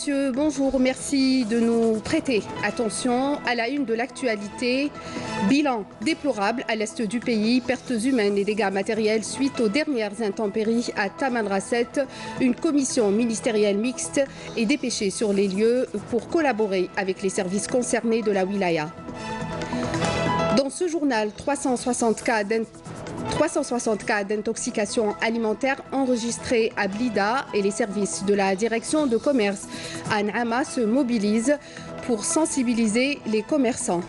messieurs, bonjour. Merci de nous prêter attention à la une de l'actualité. Bilan déplorable à l'est du pays, pertes humaines et dégâts matériels suite aux dernières intempéries à Tamanrasset. Une commission ministérielle mixte est dépêchée sur les lieux pour collaborer avec les services concernés de la wilaya. Dans ce journal, 360 cas d'intoxication alimentaire enregistrés à Blida et les services de la direction de commerce à N'Ama se mobilisent pour sensibiliser les commerçants.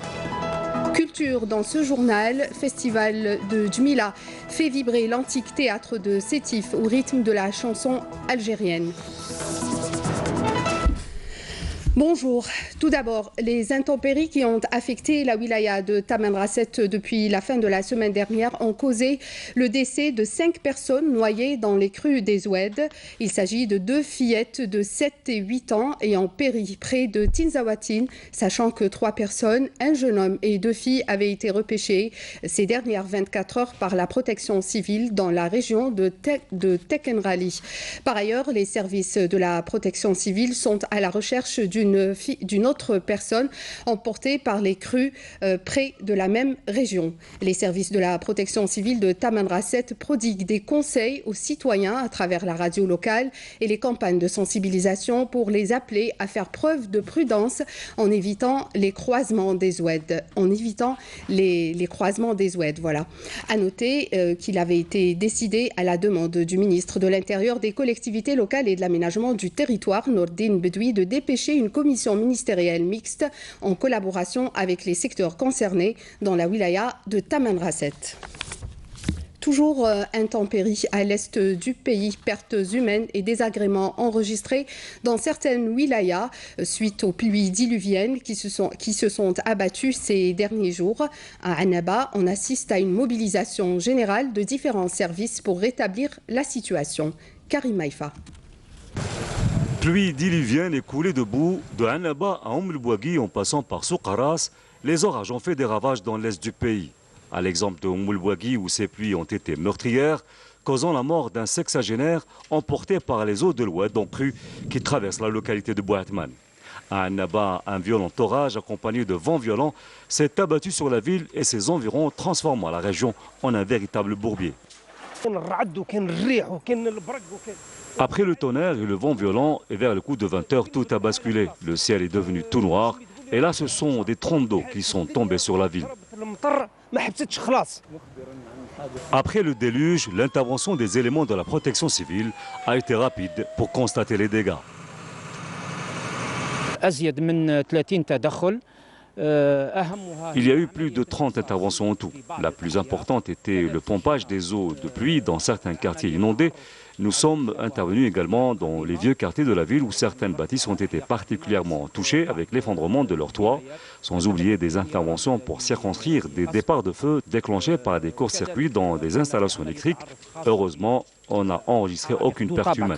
Culture dans ce journal, festival de Djmila fait vibrer l'antique théâtre de Sétif au rythme de la chanson algérienne. Bonjour. Tout d'abord, les intempéries qui ont affecté la wilaya de Tamanrasset depuis la fin de la semaine dernière ont causé le décès de 5 personnes noyées dans les crues des Oued. Il s'agit de 2 fillettes de 7 et 8 ans ayant péri près de Tinzawatine, sachant que 3 personnes, un jeune homme et 2 filles, avaient été repêchées ces dernières 24 heures par la protection civile dans la région de Tekenrali. Par ailleurs, les services de la protection civile sont à la recherche d'une autre personne emportée par les crues près de la même région. Les services de la protection civile de Tamanrasset prodiguent des conseils aux citoyens à travers la radio locale et les campagnes de sensibilisation pour les appeler à faire preuve de prudence en évitant les croisements des oueds. Voilà. À noter qu'il avait été décidé à la demande du ministre de l'Intérieur, des collectivités locales et de l'aménagement du territoire, Nordine Bedoui, de dépêcher une commission ministérielle mixte en collaboration avec les secteurs concernés dans la wilaya de Tamanrasset. Toujours intempéries à l'est du pays, pertes humaines et désagréments enregistrés dans certaines wilayas suite aux pluies diluviennes qui se sont abattues ces derniers jours. À Annaba, on assiste à une mobilisation générale de différents services pour rétablir la situation. Karim Maïfa. Pluie diluvienne et coulée de boue de Annaba à Oum-el-Bouagui en passant par Soukaras, les orages ont fait des ravages dans l'est du pays. À l'exemple de Oum-el-Bouagui où ces pluies ont été meurtrières, causant la mort d'un sexagénaire emporté par les eaux de l'Oued en crue qui traversent la localité de Bouatman. À Annaba, un violent orage accompagné de vents violents s'est abattu sur la ville et ses environs, transformant la région en un véritable bourbier. Après le tonnerre et le vent violent, et vers le coup de 20 h, tout a basculé. Le ciel est devenu tout noir. Et là, ce sont des trompes d'eau qui sont tombées sur la ville. Après le déluge, l'intervention des éléments de la protection civile a été rapide pour constater les dégâts. Il y a eu plus de 30 interventions en tout. La plus importante était le pompage des eaux de pluie dans certains quartiers inondés. Nous sommes intervenus également dans les vieux quartiers de la ville où certaines bâtisses ont été particulièrement touchées avec l'effondrement de leurs toits, sans oublier des interventions pour circonscrire des départs de feu déclenchés par des courts-circuits dans des installations électriques. Heureusement, on n'a enregistré aucune perte humaine.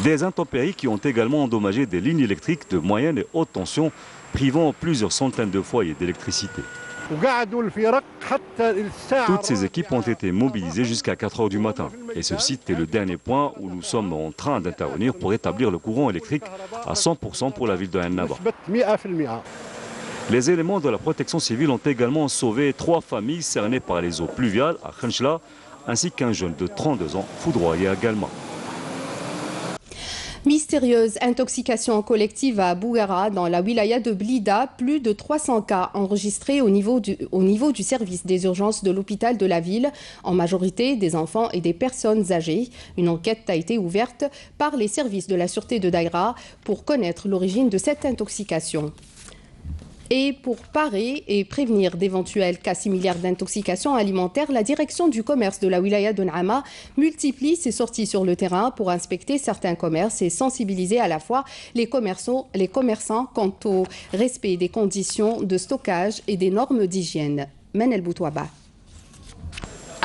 Des intempéries qui ont également endommagé des lignes électriques de moyenne et haute tension, privant plusieurs centaines de foyers d'électricité. Toutes ces équipes ont été mobilisées jusqu'à 4 h du matin. Et ce site est le dernier point où nous sommes en train d'intervenir pour établir le courant électrique à 100% pour la ville de Annaba. Les éléments de la protection civile ont également sauvé 3 familles cernées par les eaux pluviales à Khenchla, ainsi qu'un jeune de 32 ans foudroyé à Galma. Mystérieuse intoxication collective à Bouguera, dans la wilaya de Blida. Plus de 300 cas enregistrés au niveau du service des urgences de l'hôpital de la ville, en majorité des enfants et des personnes âgées. Une enquête a été ouverte par les services de la sûreté de Daïra pour connaître l'origine de cette intoxication. Et pour parer et prévenir d'éventuels cas similaires d'intoxication alimentaire, la direction du commerce de la wilaya de N'Ama multiplie ses sorties sur le terrain pour inspecter certains commerces et sensibiliser à la fois les commerçants quant au respect des conditions de stockage et des normes d'hygiène. Manel Boutouaba.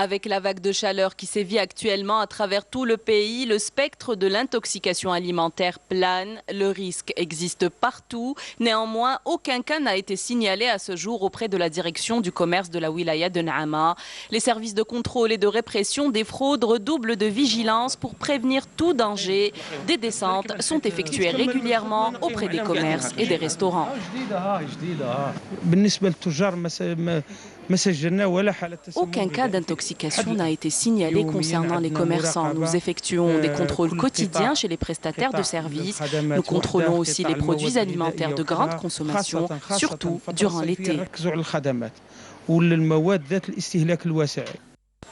Avec la vague de chaleur qui sévit actuellement à travers tout le pays, le spectre de l'intoxication alimentaire plane. Le risque existe partout. Néanmoins, aucun cas n'a été signalé à ce jour auprès de la direction du commerce de la wilaya de Naama. Les services de contrôle et de répression des fraudes redoublent de vigilance pour prévenir tout danger. Des descentes sont effectuées régulièrement auprès des commerces et des restaurants. Aucun cas d'intoxication n'a été signalé concernant les commerçants. Nous effectuons des contrôles quotidiens chez les prestataires de services. Nous contrôlons aussi les produits alimentaires de grande consommation, surtout durant l'été.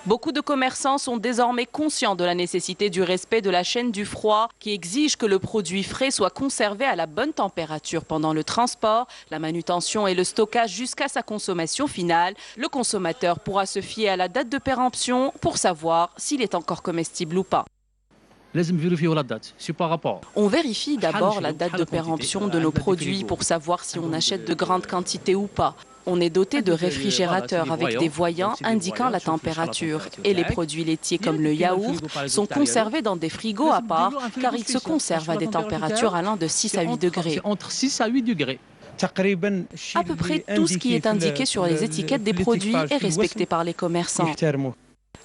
Beaucoup de commerçants sont désormais conscients de la nécessité du respect de la chaîne du froid qui exige que le produit frais soit conservé à la bonne température pendant le transport, la manutention et le stockage jusqu'à sa consommation finale. Le consommateur pourra se fier à la date de péremption pour savoir s'il est encore comestible ou pas. On vérifie d'abord la date de péremption de nos produits pour savoir si on achète de grandes quantités ou pas. On est doté de réfrigérateurs avec des voyants indiquant la température. Et les produits laitiers comme le yaourt sont conservés dans des frigos à part car ils se conservent à des températures allant de 6 à 8 degrés. À peu près tout ce qui est indiqué sur les étiquettes des produits est respecté par les commerçants.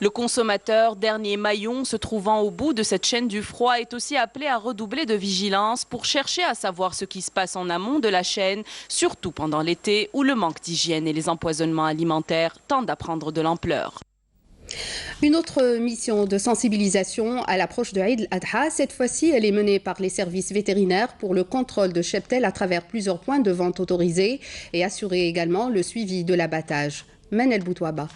Le consommateur, dernier maillon se trouvant au bout de cette chaîne du froid, est aussi appelé à redoubler de vigilance pour chercher à savoir ce qui se passe en amont de la chaîne, surtout pendant l'été où le manque d'hygiène et les empoisonnements alimentaires tendent à prendre de l'ampleur. Une autre mission de sensibilisation à l'approche de Eid al-Adha. Cette fois-ci, elle est menée par les services vétérinaires pour le contrôle de cheptel à travers plusieurs points de vente autorisés et assurer également le suivi de l'abattage. Manel Boutouaba.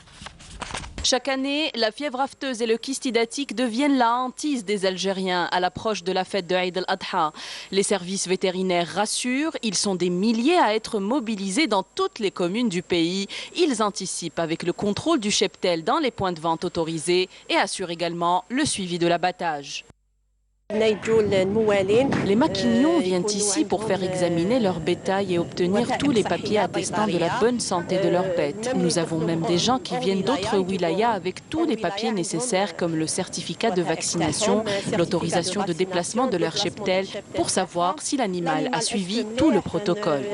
Chaque année, la fièvre afteuse et le kyste hydatique deviennent la hantise des Algériens à l'approche de la fête de Eid al-Adha. Les services vétérinaires rassurent, ils sont des milliers à être mobilisés dans toutes les communes du pays. Ils anticipent avec le contrôle du cheptel dans les points de vente autorisés et assurent également le suivi de l'abattage. Les maquignons viennent ici pour faire examiner leur bétail et obtenir tous les papiers attestant de la bonne santé de leurs bêtes. Nous avons même des gens qui viennent d'autres wilayas avec tous les papiers nécessaires comme le certificat de vaccination, l'autorisation de déplacement de leur cheptel pour savoir si l'animal a suivi tout le protocole.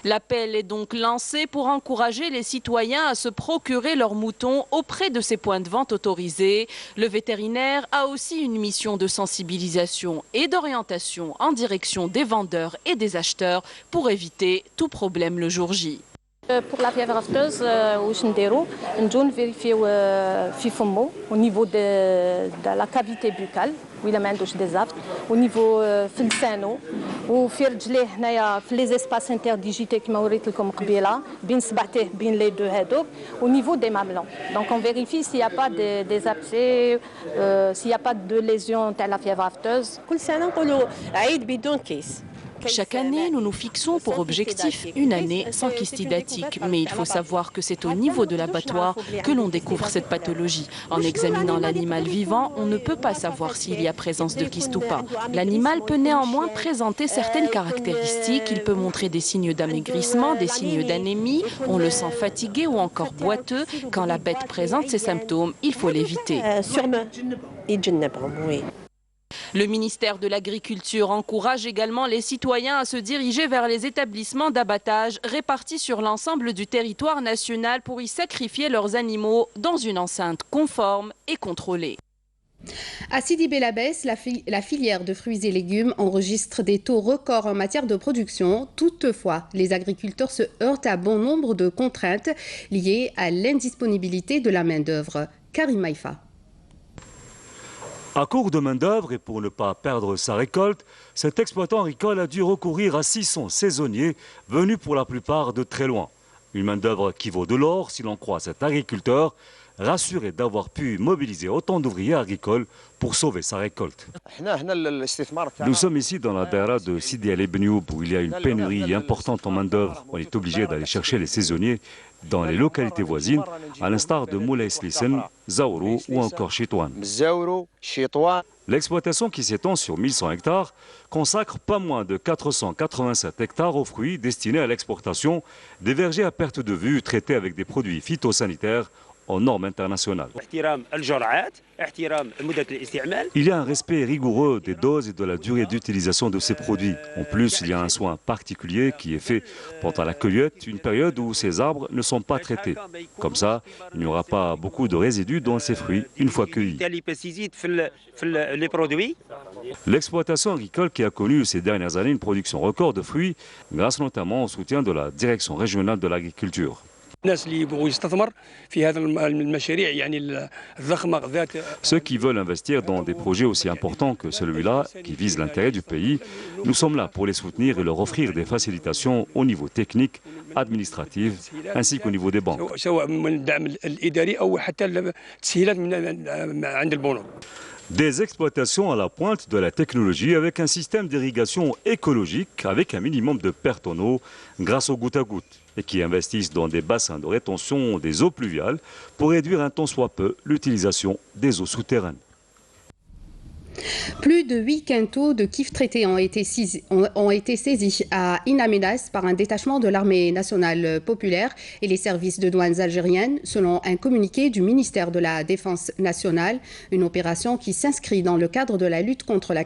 L'appel est donc lancé pour encourager les citoyens à se procurer leurs moutons auprès de ces points de vente autorisés. Le vétérinaire a aussi une mission de sensibilisation et d'orientation en direction des vendeurs et des acheteurs pour éviter tout problème le jour J. Pour la fièvre afteuse, nous vérifions au niveau de la cavité buccale. وإلا ما عندوش دي زافت ونيفو في لسانو وفي رجليه هنايا في لي اسباس انترديجيتي كما وريت لكم قبيله بين صبعتيه بين لي دو هذوك ونيفو دي ماملون دونك اون فيريفي s'il y a pas des abcès s'il y a pas de lésion تاع la fièvre afteuse. كل سنه نقولوا عيد بدون كيس. Chaque année, nous nous fixons pour objectif une année sans kyste hydatique. Mais il faut savoir que c'est au niveau de l'abattoir que l'on découvre cette pathologie. En examinant l'animal vivant, on ne peut pas savoir s'il y a présence de kyste ou pas. L'animal peut néanmoins présenter certaines caractéristiques. Il peut montrer des signes d'amaigrissement, des signes d'anémie. On le sent fatigué ou encore boiteux. Quand la bête présente ces symptômes, il faut l'éviter. Le ministère de l'Agriculture encourage également les citoyens à se diriger vers les établissements d'abattage répartis sur l'ensemble du territoire national pour y sacrifier leurs animaux dans une enceinte conforme et contrôlée. À Sidi Bel Abbès, la filière de fruits et légumes enregistre des taux records en matière de production. Toutefois, les agriculteurs se heurtent à bon nombre de contraintes liées à l'indisponibilité de la main-d'œuvre. Karim Maïfa. À court de main-d'œuvre et pour ne pas perdre sa récolte, cet exploitant agricole a dû recourir à 600 saisonniers venus pour la plupart de très loin. Une main-d'œuvre qui vaut de l'or si l'on croit cet agriculteur, rassuré d'avoir pu mobiliser autant d'ouvriers agricoles pour sauver sa récolte. Nous sommes ici dans la daïra de Sidi El Bnioub où il y a une pénurie importante en main-d'œuvre. On est obligé d'aller chercher les saisonniers dans les localités voisines, à l'instar de Moulay Slissen, Zaourou ou encore Chitouane. L'exploitation, qui s'étend sur 1100 hectares, consacre pas moins de 487 hectares aux fruits destinés à l'exportation, des vergers à perte de vue traités avec des produits phytosanitaires aux normes internationales. Il y a un respect rigoureux des doses et de la durée d'utilisation de ces produits. En plus, il y a un soin particulier qui est fait pendant la cueillette, une période où ces arbres ne sont pas traités. Comme ça, il n'y aura pas beaucoup de résidus dans ces fruits une fois cueillis. L'exploitation agricole qui a connu ces dernières années une production record de fruits, grâce notamment au soutien de la Direction régionale de l'agriculture. Ceux qui veulent investir dans des projets aussi importants que celui-là, qui visent l'intérêt du pays, nous sommes là pour les soutenir et leur offrir des facilitations au niveau technique, administratif, ainsi qu'au niveau des banques. Des exploitations à la pointe de la technologie avec un système d'irrigation écologique avec un minimum de perte en eau grâce au goutte à goutte et qui investissent dans des bassins de rétention des eaux pluviales pour réduire un tant soit peu l'utilisation des eaux souterraines. Plus de 8 quintaux de kif traités ont été saisis à In Amenas par un détachement de l'armée nationale populaire et les services de douanes algériennes, selon un communiqué du ministère de la Défense nationale. Une opération qui s'inscrit dans le cadre de la lutte contre la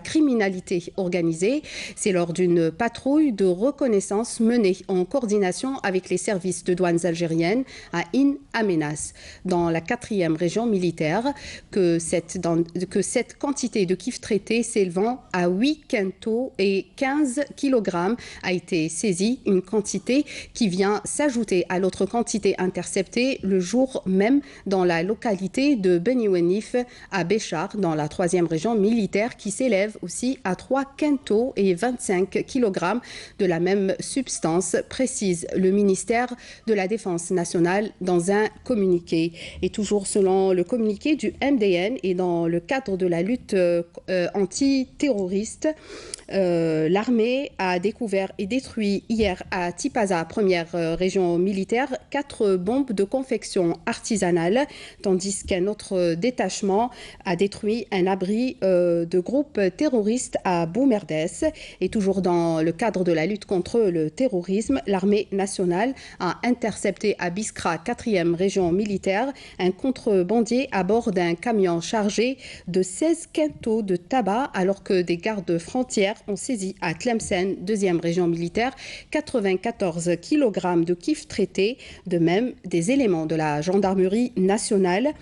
criminalité organisée. C'est lors d'une patrouille de reconnaissance menée en coordination avec les services de douanes algériennes à In Amenas, dans la 4e région militaire, que cette quantité de kif traité s'élevant à 8 quintaux et 15 kg a été saisie, une quantité qui vient s'ajouter à l'autre quantité interceptée le jour même dans la localité de Beni Wenif à Béchar, dans la 3e région militaire, qui s'élève aussi à 3 quintaux et 25 kg de la même substance, précise le ministère de la Défense nationale dans un communiqué. Et toujours selon le communiqué du MDN et dans le cadre de la lutte antiterroriste, l'armée a découvert et détruit hier à Tipaza, 1e région militaire, 4 bombes de confection artisanale, tandis qu'un autre détachement a détruit un abri de groupes terroristes à Boumerdes. Et toujours dans le cadre de la lutte contre le terrorisme, l'armée nationale a intercepté à Biskra, 4e région militaire, un contrebandier à bord d'un camion chargé de 16 quintaux de tabac, alors que des gardes frontières ont saisi à Tlemcen, 2e région militaire, 94 kg de kif traité. De même, des éléments de la gendarmerie nationale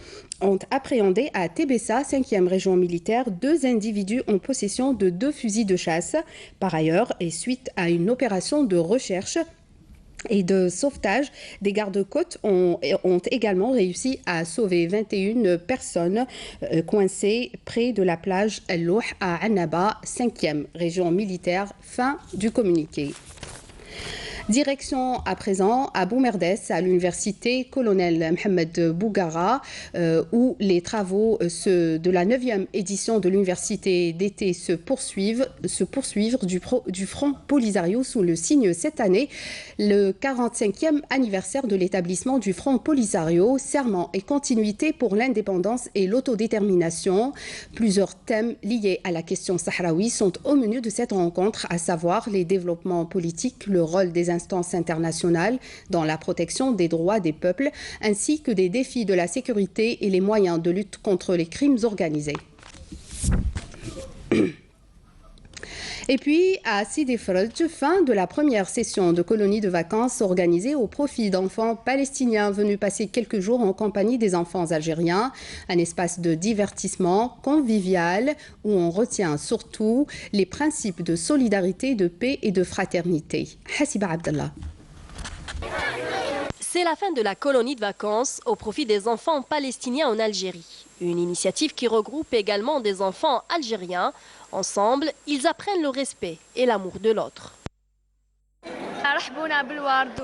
ont appréhendé à Tébessa, 5e région militaire, 2 individus en possession de 2 fusils de chasse. Par ailleurs, et suite à une opération de recherche et de sauvetage, des gardes-côtes ont également réussi à sauver 21 personnes coincées près de la plage El Louh à Annaba, 5e région militaire. Fin du communiqué. Direction à présent à Boumerdes, à l'université Colonel Mohamed Bougara, où les travaux de la 9e édition de l'université d'été se poursuivent du Front Polisario sous le signe cette année le 45e anniversaire de l'établissement du Front Polisario, serment et continuité pour l'indépendance et l'autodétermination. Plusieurs thèmes liés à la question sahraoui sont au menu de cette rencontre, à savoir les développements politiques, le rôle des instances internationales dans la protection des droits des peuples, ainsi que des défis de la sécurité et les moyens de lutte contre les crimes organisés. Et puis, à Sidi Fredj, fin de la première session de colonie de vacances organisée au profit d'enfants palestiniens venus passer quelques jours en compagnie des enfants algériens. Un espace de divertissement convivial où on retient surtout les principes de solidarité, de paix et de fraternité. Hassiba Abdallah. C'est la fin de la colonie de vacances au profit des enfants palestiniens en Algérie. Une initiative qui regroupe également des enfants algériens. Ensemble, ils apprennent le respect et l'amour de l'autre.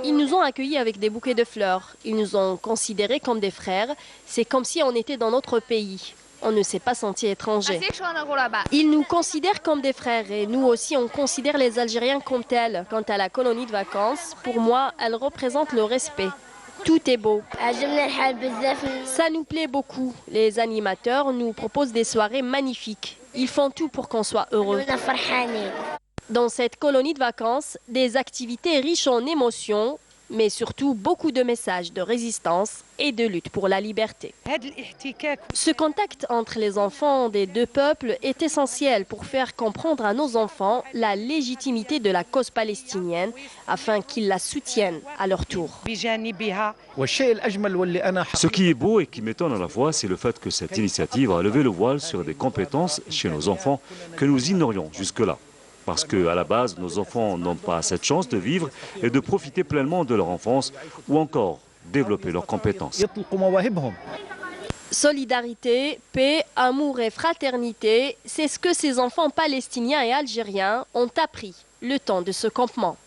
Ils nous ont accueillis avec des bouquets de fleurs. Ils nous ont considérés comme des frères. C'est comme si on était dans notre pays. On ne s'est pas senti étrangers. Ils nous considèrent comme des frères et nous aussi on considère les Algériens comme tels. Quant à la colonie de vacances, pour moi, elle représente le respect. Tout est beau. Ça nous plaît beaucoup. Les animateurs nous proposent des soirées magnifiques. Ils font tout pour qu'on soit heureux. Dans cette colonie de vacances, des activités riches en émotions, mais surtout beaucoup de messages de résistance et de lutte pour la liberté. Ce contact entre les enfants des deux peuples est essentiel pour faire comprendre à nos enfants la légitimité de la cause palestinienne afin qu'ils la soutiennent à leur tour. Ce qui est beau et qui m'étonne à la fois, c'est le fait que cette initiative a levé le voile sur des compétences chez nos enfants que nous ignorions jusque-là. Parce qu'à la base, nos enfants n'ont pas cette chance de vivre et de profiter pleinement de leur enfance ou encore développer leurs compétences. Solidarité, paix, amour et fraternité, c'est ce que ces enfants palestiniens et algériens ont appris le temps de ce campement.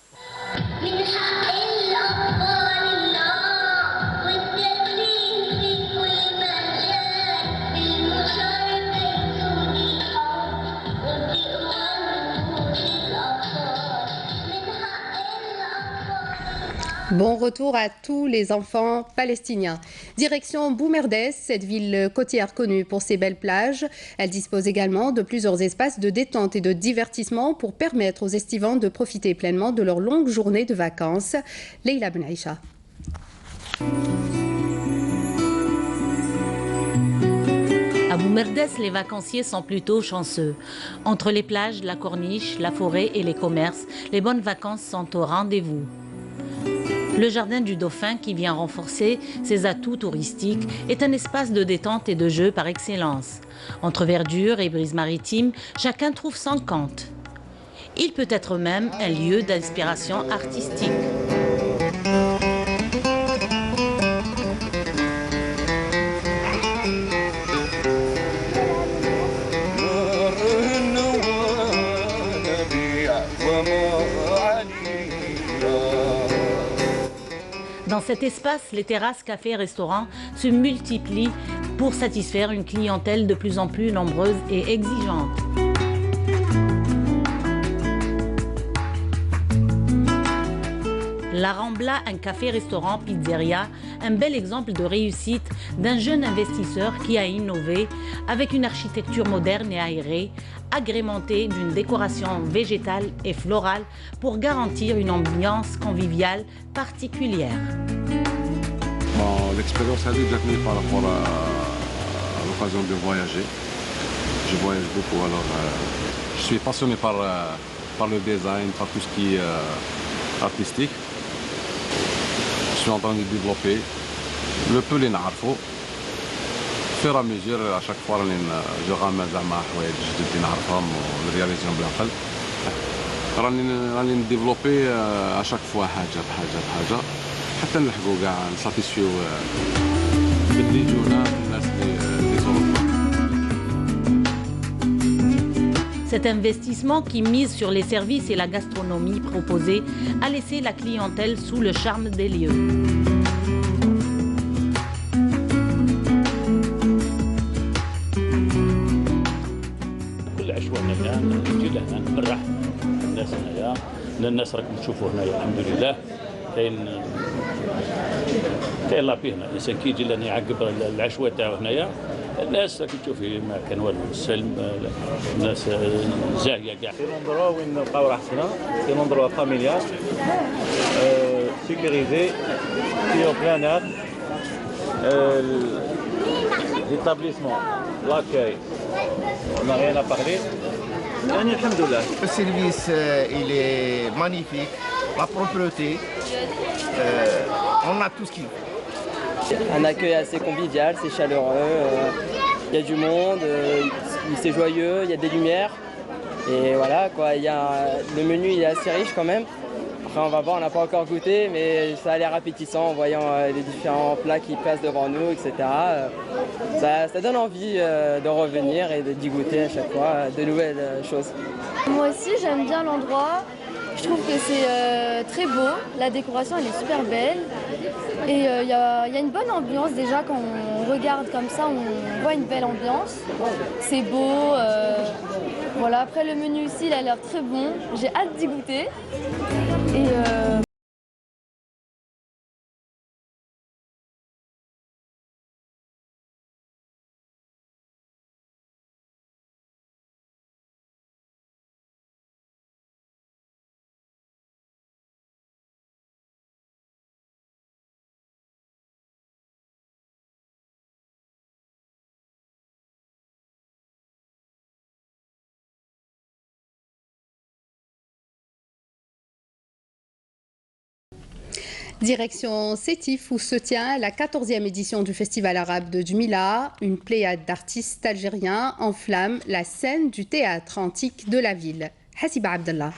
Bon retour à tous les enfants palestiniens. Direction Boumerdès, cette ville côtière connue pour ses belles plages. Elle dispose également de plusieurs espaces de détente et de divertissement pour permettre aux estivants de profiter pleinement de leur longue journée de vacances. Leila Benaïcha. À Boumerdès, les vacanciers sont plutôt chanceux. Entre les plages, la corniche, la forêt et les commerces, les bonnes vacances sont au rendez-vous. Le jardin du Dauphin, qui vient renforcer ses atouts touristiques, est un espace de détente et de jeu par excellence. Entre verdure et brise maritime, chacun trouve son compte. Il peut être même un lieu d'inspiration artistique. Dans cet espace, les terrasses, cafés et restaurants se multiplient pour satisfaire une clientèle de plus en plus nombreuse et exigeante. La Rambla, un café-restaurant pizzeria, un bel exemple de réussite d'un jeune investisseur qui a innové avec une architecture moderne et aérée, agrémentée d'une décoration végétale et florale pour garantir une ambiance conviviale particulière. Bon, l'expérience a déjà venue par rapport à l'occasion de voyager. Je voyage beaucoup, alors je suis passionné par le design, par tout ce qui est artistique. Je suis en train de développer le peu les نعرفو. Au fur et à mesure, à chaque fois, je ramène زعما حوايج جدد نعرفهم ونرياليزيهم بالعقل. راني نديفلوبي à chaque fois حاجة بحاجة حتى نلحقوا كاع نساتيسفيو باللي يجونا الناس اللي يزوروا. Cet investissement qui mise sur les services et la gastronomie proposée a laissé la clientèle sous le charme des lieux. الناس راكم تشوفوا هنايا الحمد لله كاين لا فينا الانسان كي يجي لنا يعقب العشوائيه تاعو هنايا الناس راكم تشوفي ما كان والو السلم الناس زاهيه كاع سي لوندروا وين نلقاو راحتنا سي لوندروا فاميليال سيكوريزي فيه بلان اير l'établissement l'accueil on n'a rien à parler. Le service, il est magnifique, la propreté, on a tout ce qu'il faut. Un accueil assez convivial, c'est chaleureux, il y a du monde, c'est joyeux, il y a des lumières. Et voilà, quoi, le menu il est assez riche quand même. Après on va voir, on n'a pas encore goûté, mais ça a l'air appétissant en voyant les différents plats qui passent devant nous, etc. Ça donne envie de revenir et d'y goûter à chaque fois de nouvelles choses. Moi aussi j'aime bien l'endroit, je trouve que c'est très beau, la décoration elle est super belle et il y a une bonne ambiance déjà quand on regarde comme ça, on voit une belle ambiance, c'est beau. Voilà, après le menu ici il a l'air très bon, j'ai hâte d'y goûter. Et Direction Sétif où se tient la 14e édition du Festival arabe de Djmila. Une pléiade d'artistes algériens enflamme la scène du théâtre antique de la ville. Hassiba Abdallah.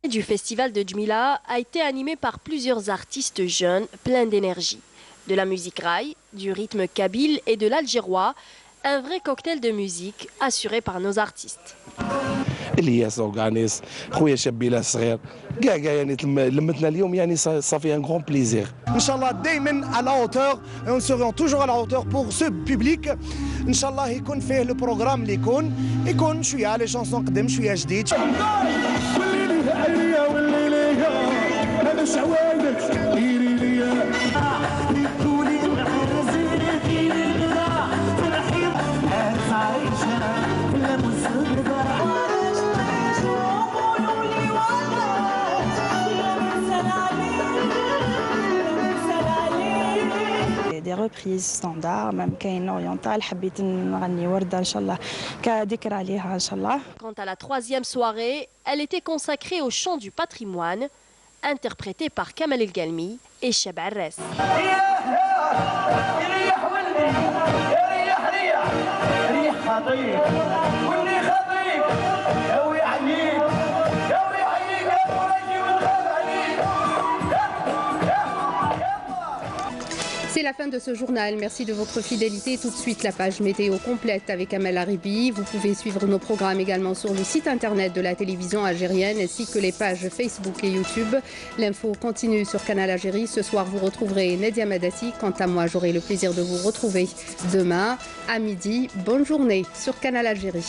Du Festival de Djmila a été animé par plusieurs artistes jeunes pleins d'énergie. De la musique raï, du rythme kabyle et de l'algérois, un vrai cocktail de musique assuré par nos artistes. الياس وكانيس خويا شبيله الصغير كاع يعني لمتنا اليوم يعني صافي ان غران بليزير ان شاء الله دائما على هوتور اون سيرون توجور على هوتور بور سو بوبليك ان شاء الله يكون فيه البروغرام اللي يكون شويه لي شانسون قدام شويه جديد des reprises standards même كاين oriental حبيت نغني وردة ان شاء الله كذكرى ليها ان شاء الله. Quant à la troisième soirée, elle était consacrée au chant du patrimoine, interprété par Kamel El Galmi et Cheb Arres. C'est la fin de ce journal. Merci de votre fidélité. Tout de suite, la page météo complète avec Amel Aribi. Vous pouvez suivre nos programmes également sur le site internet de la télévision algérienne ainsi que les pages Facebook et YouTube. L'info continue sur Canal Algérie. Ce soir, vous retrouverez Nedia Madati. Quant à moi, j'aurai le plaisir de vous retrouver demain à midi. Bonne journée sur Canal Algérie.